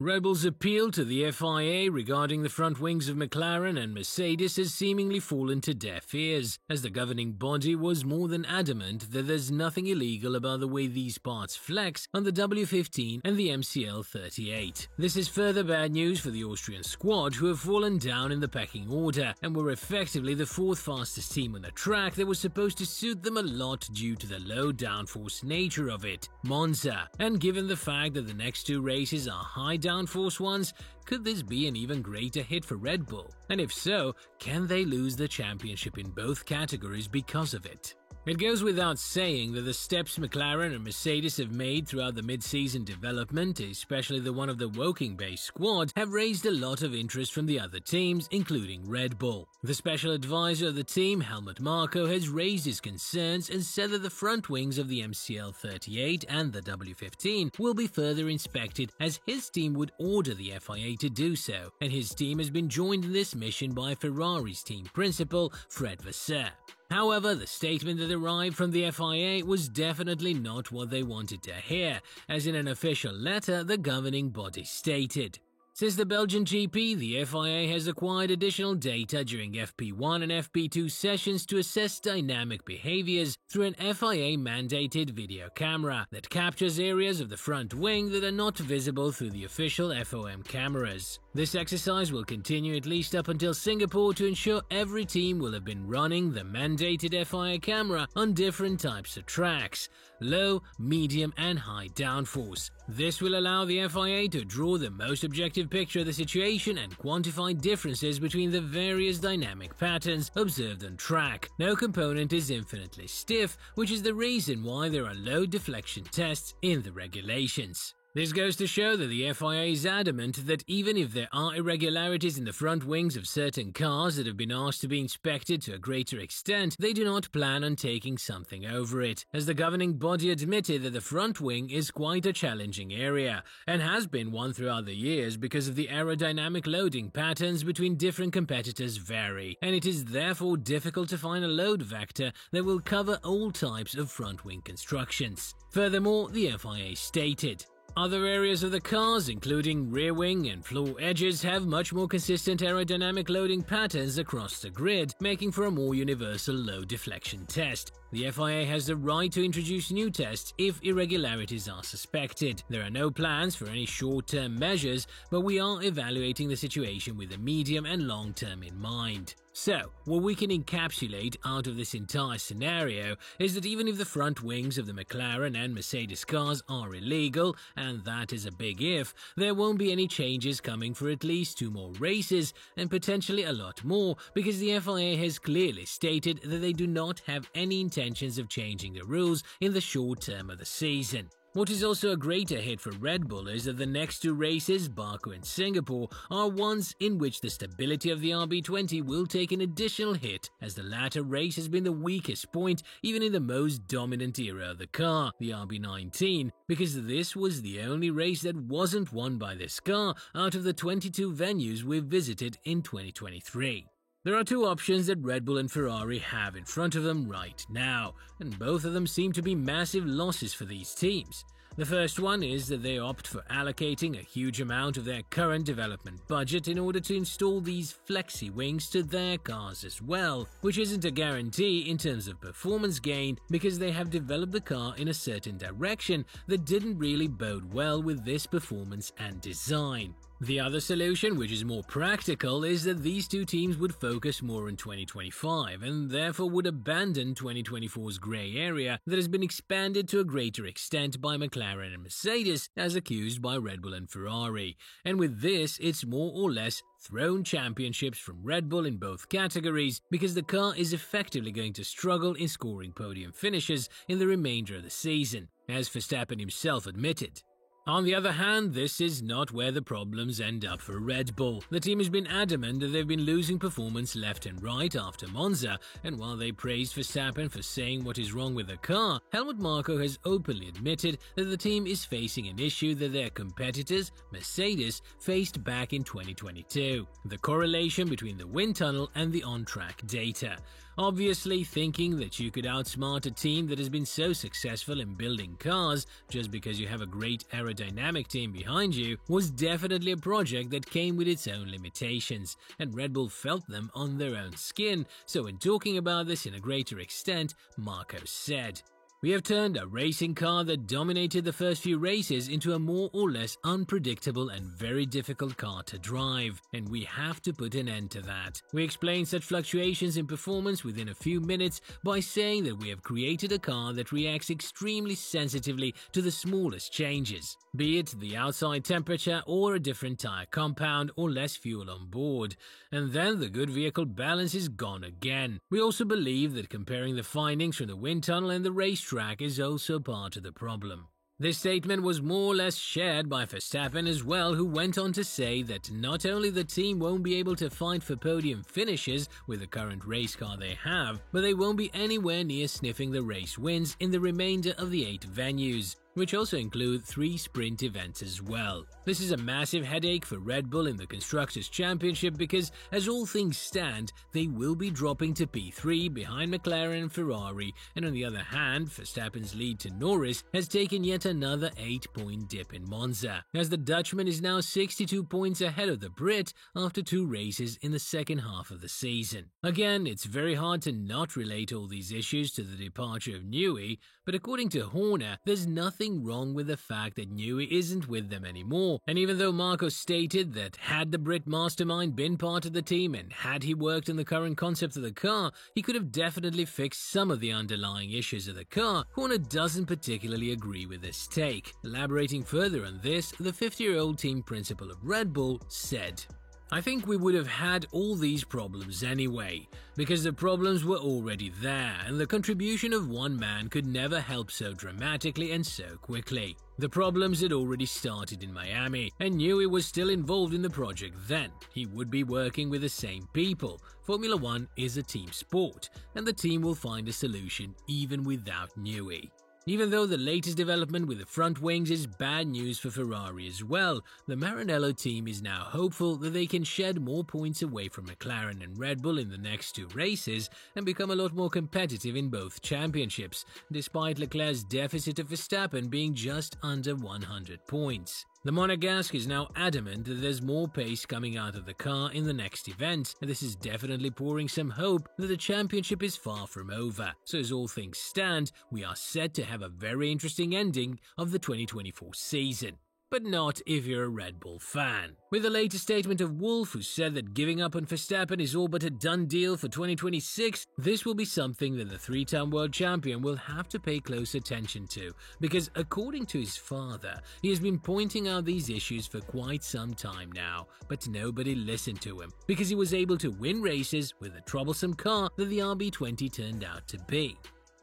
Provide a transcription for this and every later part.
Red Bull's appeal to the FIA regarding the front wings of McLaren and Mercedes has seemingly fallen to deaf ears, as the governing body was more than adamant that there's nothing illegal about the way these parts flex on the W15 and the MCL38. This is further bad news for the Austrian squad, who have fallen down in the pecking order and were effectively the fourth fastest team on a track that was supposed to suit them a lot due to the low downforce nature of it, Monza. And given the fact that the next two races are high downforce ones, could this be an even greater hit for Red Bull? And if so, can they lose the championship in both categories because of it? It goes without saying that the steps McLaren and Mercedes have made throughout the mid-season development, especially the one of the Woking-based squad, have raised a lot of interest from the other teams, including Red Bull. The special advisor of the team, Helmut Marko, has raised his concerns and said that the front wings of the MCL38 and the W15 will be further inspected, as his team would order the FIA to do so, and his team has been joined in this mission by Ferrari's team principal, Fred Vasseur. However, the statement that arrived from the FIA was definitely not what they wanted to hear, as in an official letter the governing body stated. Since the Belgian GP, the FIA has acquired additional data during FP1 and FP2 sessions to assess dynamic behaviors through an FIA-mandated video camera that captures areas of the front wing that are not visible through the official FOM cameras. This exercise will continue at least up until Singapore to ensure every team will have been running the mandated FIA camera on different types of tracks, low, medium and high downforce. This will allow the FIA to draw the most objective picture of the situation and quantify differences between the various dynamic patterns observed on track. No component is infinitely stiff, which is the reason why there are low deflection tests in the regulations. This goes to show that the FIA is adamant that even if there are irregularities in the front wings of certain cars that have been asked to be inspected to a greater extent, they do not plan on taking something over it, as the governing body admitted that the front wing is quite a challenging area, and has been one throughout the years because of the aerodynamic loading patterns between different competitors vary, and it is therefore difficult to find a load vector that will cover all types of front wing constructions. Furthermore, the FIA stated, other areas of the cars, including rear wing and floor edges, have much more consistent aerodynamic loading patterns across the grid, making for a more universal load deflection test. The FIA has the right to introduce new tests if irregularities are suspected. There are no plans for any short-term measures, but we are evaluating the situation with the medium and long-term in mind. So, what we can encapsulate out of this entire scenario is that even if the front wings of the McLaren and Mercedes cars are illegal, and that is a big if, there won't be any changes coming for at least 2 more races, and potentially a lot more, because the FIA has clearly stated that they do not have any intentions of changing the rules in the short term of the season. What is also a greater hit for Red Bull is that the next 2 races, Baku and Singapore, are ones in which the stability of the RB20 will take an additional hit, as the latter race has been the weakest point even in the most dominant era of the car, the RB19, because this was the only race that wasn't won by this car out of the 22 venues we've visited in 2023. There are 2 options that Red Bull and Ferrari have in front of them right now, and both of them seem to be massive losses for these teams. The first one is that they opt for allocating a huge amount of their current development budget in order to install these flexi wings to their cars as well, which isn't a guarantee in terms of performance gain because they have developed the car in a certain direction that didn't really bode well with this performance and design. The other solution, which is more practical, is that these 2 teams would focus more on 2025 and therefore would abandon 2024's grey area that has been expanded to a greater extent by McLaren and Mercedes, as accused by Red Bull and Ferrari. And with this, it's more or less thrown championships from Red Bull in both categories, because the car is effectively going to struggle in scoring podium finishes in the remainder of the season, as Verstappen himself admitted. On the other hand, this is not where the problems end up for Red Bull. The team has been adamant that they've been losing performance left and right after Monza, and while they praised Verstappen for saying what is wrong with the car, Helmut Marko has openly admitted that the team is facing an issue that their competitors, Mercedes, faced back in 2022: the correlation between the wind tunnel and the on-track data. Obviously, thinking that you could outsmart a team that has been so successful in building cars just because you have a great aerodynamic aerodynamic team behind you was definitely a project that came with its own limitations, and Red Bull felt them on their own skin. So in talking about this in a greater extent, Marko said, "We have turned a racing car that dominated the first few races into a more or less unpredictable and very difficult car to drive, and we have to put an end to that." We explained such fluctuations in performance within a few minutes by saying that we have created a car that reacts extremely sensitively to the smallest changes, be it the outside temperature or a different tire compound or less fuel on board, and then the good vehicle balance is gone again. We also believe that comparing the findings from the wind tunnel and the racetrack is also part of the problem. This statement was more or less shared by Verstappen as well, who went on to say that not only the team won't be able to fight for podium finishes with the current race car they have, but they won't be anywhere near sniffing the race wins in the remainder of the 8 venues, which also include 3 sprint events as well. This is a massive headache for Red Bull in the Constructors' Championship because, as all things stand, they will be dropping to P3 behind McLaren and Ferrari, and on the other hand, Verstappen's lead to Norris has taken yet another 8-point dip in Monza, as the Dutchman is now 62 points ahead of the Brit after 2 races in the second half of the season. Again, it's very hard to not relate all these issues to the departure of Newey, but according to Horner, there's nothing wrong with the fact that Newey isn't with them anymore, and even though Marko stated that had the Brit mastermind been part of the team and had he worked on the current concept of the car, he could have definitely fixed some of the underlying issues of the car, Horner doesn't particularly agree with this take. Elaborating further on this, the 50-year-old team principal of Red Bull said, "I think we would have had all these problems anyway, because the problems were already there, and the contribution of one man could never help so dramatically and so quickly. The problems had already started in Miami, and Newey was still involved in the project then. He would be working with the same people. Formula One is a team sport, and the team will find a solution even without Newey." Even though the latest development with the front wings is bad news for Ferrari as well, the Maranello team is now hopeful that they can shed more points away from McLaren and Red Bull in the next 2 races and become a lot more competitive in both championships, despite Leclerc's deficit of Verstappen being just under 100 points. The Monegasque is now adamant that there's more pace coming out of the car in the next event, and this is definitely pouring some hope that the championship is far from over. So as all things stand, we are set to have a very interesting ending of the 2024 season. But not if you're a Red Bull fan. With the latest statement of Wolff, who said that giving up on Verstappen is all but a done deal for 2026, this will be something that the 3-time world champion will have to pay close attention to, because according to his father, he has been pointing out these issues for quite some time now, but nobody listened to him, because he was able to win races with a troublesome car that the RB20 turned out to be.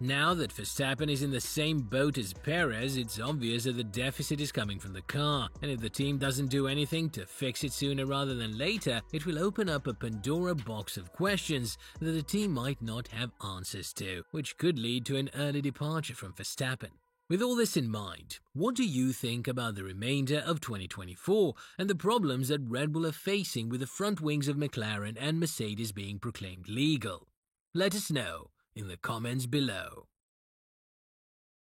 Now that Verstappen is in the same boat as Perez, it's obvious that the deficit is coming from the car, and if the team doesn't do anything to fix it sooner rather than later, it will open up a Pandora box of questions that the team might not have answers to, which could lead to an early departure from Verstappen. With all this in mind, what do you think about the remainder of 2024 and the problems that Red Bull are facing with the front wings of McLaren and Mercedes being proclaimed legal? Let us know in the comments below.